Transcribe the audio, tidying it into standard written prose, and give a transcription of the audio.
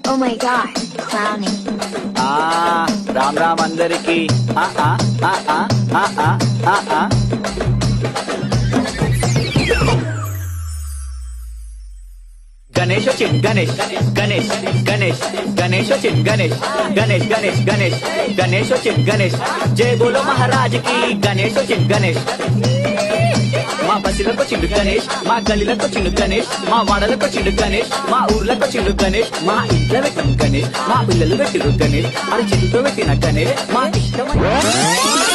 Oh my god, clowning. Ram Ram అందరికి గణేష్ వచ్చింది గణేష్ గణేష్ గణేష్ గణేష్ వచ్చింది గణేష్ గణేష్ గణేష్ గణేష్ గణేష్ వచ్చింది గణేష్ జై బోలో మహారాజ్ కి గణేష్ వచ్చింది గణేష్ మా బస్సులకు చిండు గణేష్ మా గల్లీలకు చిండు గణేష్ మా వాడలకు చిండు గణేష్ మా ఊర్లకు చిండు గణేష్ మా ఇంట్లో పెట్టిన గణేష్ మా పిల్లలు పెట్టిరు గణేష్ అది చేతితో పెట్టిన గణేష్ మా ఇష్టమైన